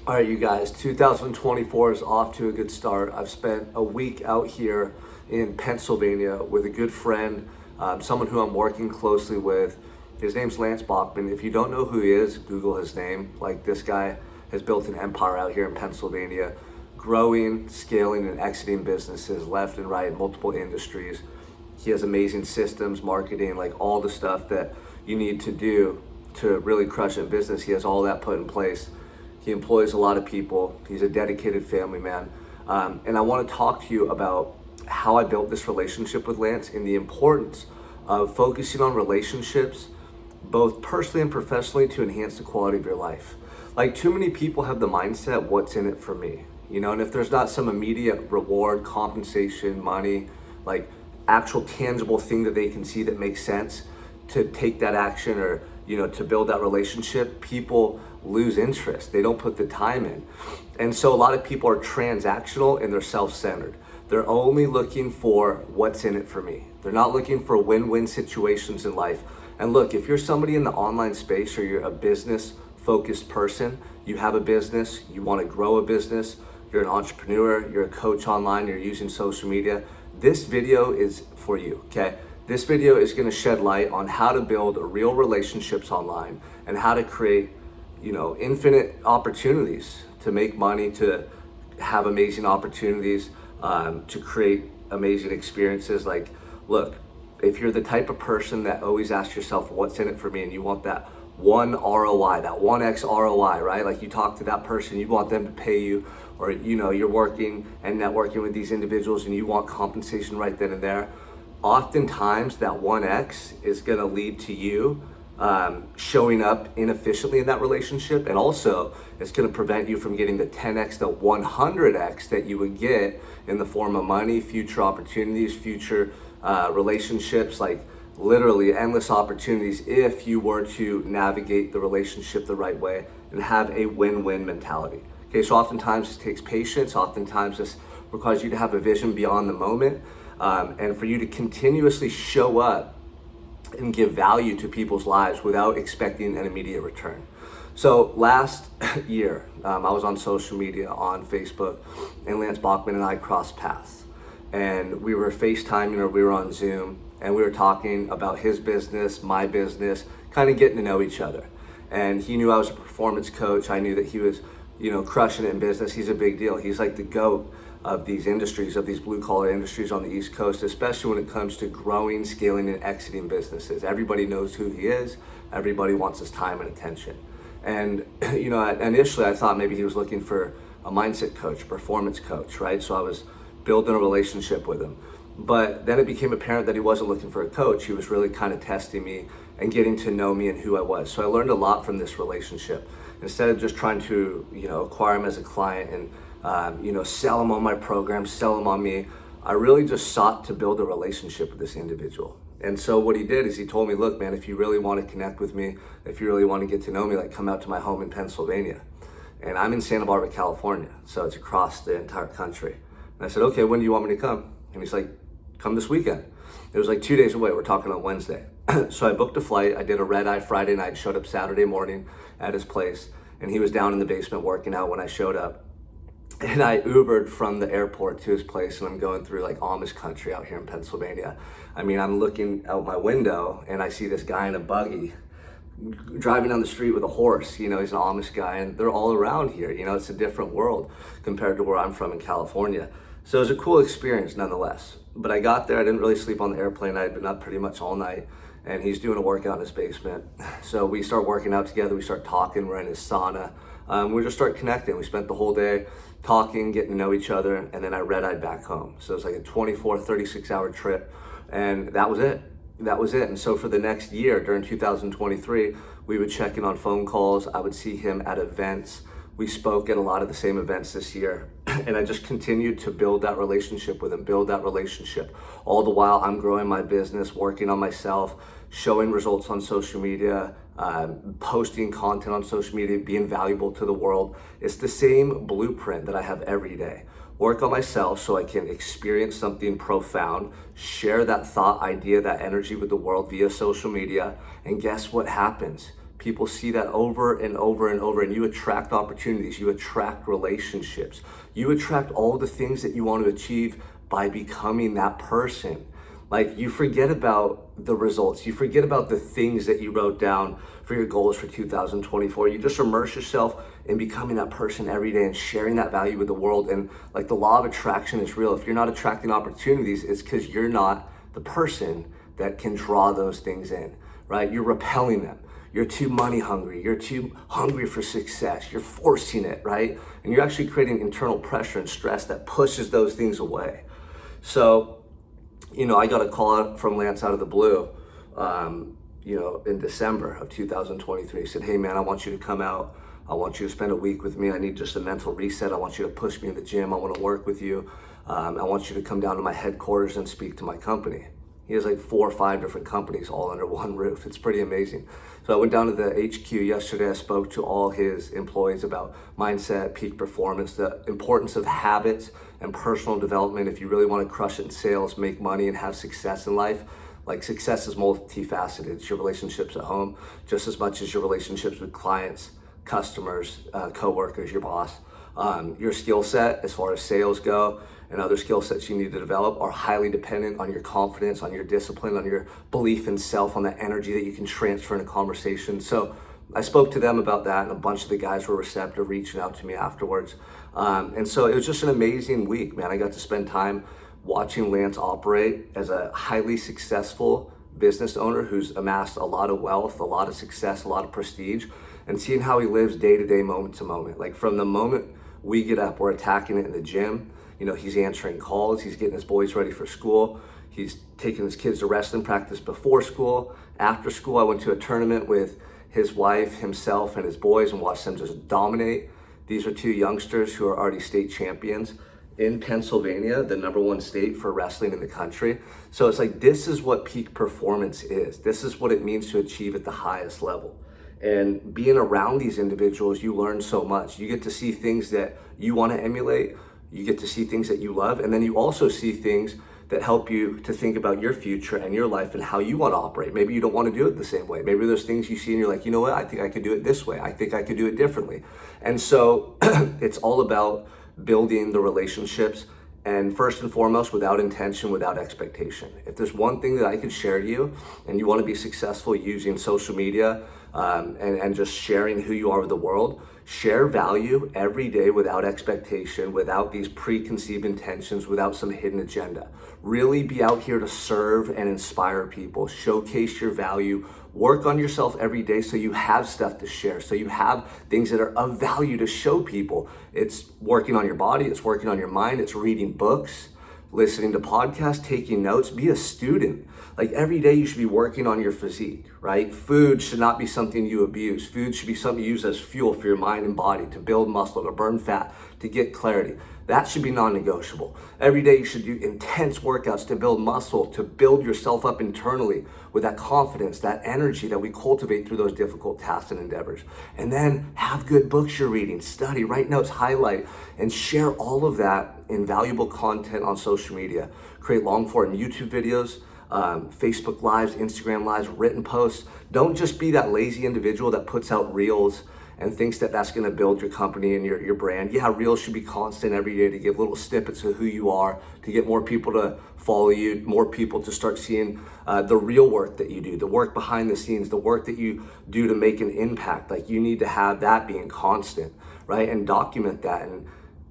All right, you guys, 2024 is off to a good start. I've spent a week out here in Pennsylvania with a good friend, someone who I'm working closely with. His name's Lance Bachman. If you don't know who he is, Google his name. Like, this guy has built an empire out here in Pennsylvania, growing, scaling, and exiting businesses left and right in multiple industries. He has amazing systems, marketing, like all the stuff that you need to do to really crush in business. He has all that put in place. He employs a lot of people. He's a dedicated family man. And I want to talk to you about how I built this relationship with Lance and the importance of focusing on relationships, both personally and professionally, to enhance the quality of your life. Like, too many people have the mindset, what's in it for me? You know, and if there's not some immediate reward, compensation, money, like actual tangible thing that they can see that makes sense to take that action or, you know, to build that relationship, people lose interest. They don't put the time in. And so a lot of people are transactional and they're self-centered. They're only looking for what's in it for me. They're not looking for win-win situations in life. And look, if you're somebody in the online space or you're a business focused person, you have a business, you want to grow a business, you're an entrepreneur, you're a coach online, you're using social media, this video is for you, okay? This video is going to shed light on how to build real relationships online and how to create, you know, infinite opportunities to make money, to have amazing opportunities, to create amazing experiences. Like, look, if you're the type of person that always asks yourself, what's in it for me? And you want that one ROI, that 1x ROI, right? Like, you talk to that person, you want them to pay you, or, you know, you're working and networking with these individuals and you want compensation right then and there. Oftentimes that 1x is going to lead to you showing up inefficiently in that relationship, and also it's going to prevent you from getting the 10x to 100x that you would get in the form of money, future opportunities, future relationships, like literally endless opportunities if you were to navigate the relationship the right way and have a win-win mentality. Okay, so oftentimes this takes patience, oftentimes this requires you to have a vision beyond the moment, and for you to continuously show up and give value to people's lives without expecting an immediate return. So last year, I was on social media, on Facebook, and Lance Bachman and I crossed paths. And we were FaceTiming, or we were on Zoom, and we were talking about his business, my business, kind of getting to know each other. And he knew I was a performance coach. I knew that he was, you know, crushing it in business. He's a big deal. He's like the GOAT of these industries, of these blue collar industries on the East Coast, especially when it comes to growing, scaling, and exiting businesses. Everybody knows who he is. Everybody wants his time and attention. And, you know, initially I thought maybe he was looking for a mindset coach, performance coach, right? So I was building a relationship with him. But then it became apparent that he wasn't looking for a coach. He was really kind of testing me and getting to know me and who I was. So I learned a lot from this relationship. Instead of just trying to, you know, acquire him as a client and you know, sell him on my program, sell him on me, I really just sought to build a relationship with this individual. And so what he did is he told me, look, man, if you really want to connect with me, if you really want to get to know me, like, come out to my home in Pennsylvania. And I'm in Santa Barbara, California, so it's across the entire country. And I said, okay, when do you want me to come? And he's like, come this weekend. It was like 2 days away. We're talking on Wednesday. So I booked a flight. I did a red eye Friday night, showed up Saturday morning at his place, and he was down in the basement working out when I showed up. And I Ubered from the airport to his place, and I'm going through like Amish country out here in Pennsylvania. I mean, I'm looking out my window and I see this guy in a buggy driving down the street with a horse. You know, he's an Amish guy, and they're all around here. You know, it's a different world compared to where I'm from in California. So it was a cool experience nonetheless. But I got there, I didn't really sleep on the airplane. I had been up pretty much all night, and he's doing a workout in his basement. So we start working out together, we start talking, we're in his sauna. We just start connecting. We spent the whole day talking, getting to know each other, and then I red-eyed back home. So it was like a 24, 36-hour trip, and that was it. That was it. And so for the next year, during 2023, we would check in on phone calls. I would see him at events. We spoke at a lot of the same events this year, and I just continued to build that relationship with him, build that relationship. All the while I'm growing my business, working on myself, showing results on social media, posting content on social media, being valuable to the world. It's the same blueprint that I have every day. Work on myself so I can experience something profound, share that thought, idea, that energy with the world via social media, and guess what happens? People see that over and over and over, and you attract opportunities, you attract relationships, you attract all the things that you want to achieve by becoming that person. Like, you forget about the results, you forget about the things that you wrote down for your goals for 2024. You just immerse yourself in becoming that person every day and sharing that value with the world. And like, the law of attraction is real. If you're not attracting opportunities, it's because you're not the person that can draw those things in, right? You're repelling them. You're too money hungry. You're too hungry for success. You're forcing it, right? And you're actually creating internal pressure and stress that pushes those things away. So, I got a call out from Lance out of the blue, in December of 2023. He said, hey man, I want you to come out. I want you to spend a week with me. I need just a mental reset. I want you to push me in the gym. I want to work with you. I want you to come down to my headquarters and speak to my company. He has like 4 or 5 different companies all under one roof. It's pretty amazing. So I went down to the HQ yesterday. I spoke to all his employees about mindset, peak performance, the importance of habits and personal development. If you really want to crush it in sales, make money, and have success in life, like, success is multifaceted. It's your relationships at home just as much as your relationships with clients, customers, coworkers, your boss. Your skill set as far as sales go and other skill sets you need to develop are highly dependent on your confidence, on your discipline, on your belief in self, on the energy that you can transfer in a conversation. So I spoke to them about that, and a bunch of the guys were receptive, reaching out to me afterwards. And so it was just an amazing week, man. I got to spend time watching Lance operate as a highly successful business owner who's amassed a lot of wealth, a lot of success, a lot of prestige, and seeing how he lives day to day, moment to moment. Like, from the moment we get up, we're attacking it in the gym. He's answering calls, he's getting his boys ready for school, he's taking his kids to wrestling practice before school. After school, I went to a tournament with his wife, himself, and his boys, and watched them just dominate. These are 2 youngsters who are already state champions in Pennsylvania, the #1 state for wrestling in the country. So it's like, this is what peak performance is. This is what it means to achieve at the highest level. And being around these individuals, you learn so much. You get to see things that you want to emulate. You get to see things that you love. And then you also see things that help you to think about your future and your life and how you want to operate. Maybe you don't want to do it the same way. Maybe there's things you see and you're like, you know what? I think I could do it this way. I think I could do it differently. And so it's all about building the relationships, and first and foremost, without intention, without expectation. If there's one thing that I could share to you, and you want to be successful using social media and just sharing who you are with the world, share value every day without expectation, without these preconceived intentions, without some hidden agenda. Really be out here to serve and inspire people. Showcase your value. Work on yourself every day so you have stuff to share, so you have things that are of value to show people. It's working on your body, it's working on your mind, it's reading books, listening to podcasts, taking notes. Be a student. Like, every day you should be working on your physique, right? Food should not be something you abuse. Food should be something you use as fuel for your mind and body, to build muscle, to burn fat, to get clarity. That should be non-negotiable. Every day you should do intense workouts to build muscle, to build yourself up internally with that confidence, that energy that we cultivate through those difficult tasks and endeavors. And then have good books you're reading, study, write notes, highlight, and share all of that in valuable content on social media. Create long-form YouTube videos, Facebook Lives, Instagram Lives, written posts. Don't just be that lazy individual that puts out reels and thinks that that's going to build your company and your brand. Yeah, reels should be constant every day to give little snippets of who you are, to get more people to follow you, more people to start seeing the real work that you do, the work behind the scenes, the work that you do to make an impact. Like, you need to have that being constant, right? And document that, and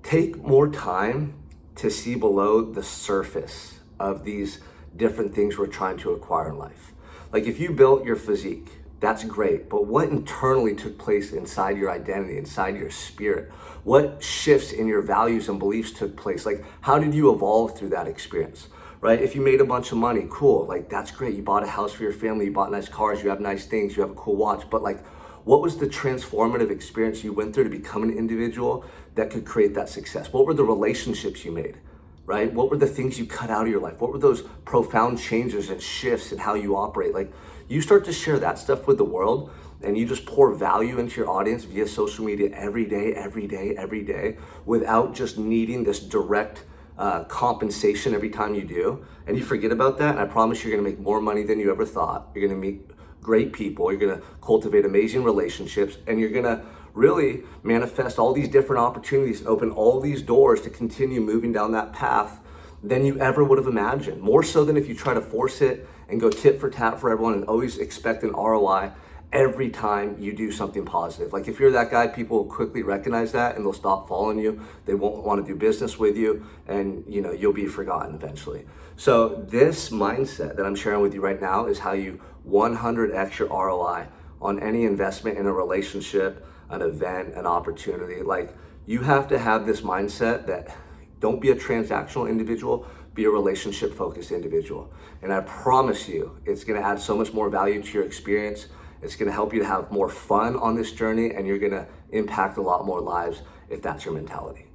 take more time to see below the surface of these different things we're trying to acquire in life. Like, if you built your physique, that's great, but what internally took place inside your identity, inside your spirit? What shifts in your values and beliefs took place? Like, how did you evolve through that experience, right? If you made a bunch of money, cool, like, that's great. You bought a house for your family, you bought nice cars, you have nice things, you have a cool watch, but like, what was the transformative experience you went through to become an individual that could create that success? What were the relationships you made? Right? What were the things you cut out of your life? What were those profound changes and shifts in how you operate? Like, you start to share that stuff with the world, and you just pour value into your audience via social media every day, without just needing this direct compensation every time you do. And you forget about that, and I promise you're gonna make more money than you ever thought. You're gonna meet great people, you're gonna cultivate amazing relationships, and you're gonna really manifest all these different opportunities and open all these doors to continue moving down that path than you ever would have imagined. More so than if you try to force it and go tit for tat for everyone and always expect an ROI every time you do something positive. Like if you're that guy, people will quickly recognize that and they'll stop following you. They won't want to do business with you, and you'll be forgotten eventually. So this mindset that I'm sharing with you right now is how you 100x your ROI on any investment in a relationship, an event, an opportunity. Like you have to have this mindset that don't be a transactional individual, be a relationship focused individual. And I promise you, it's gonna add so much more value to your experience. It's gonna help you to have more fun on this journey, and you're gonna impact a lot more lives if that's your mentality.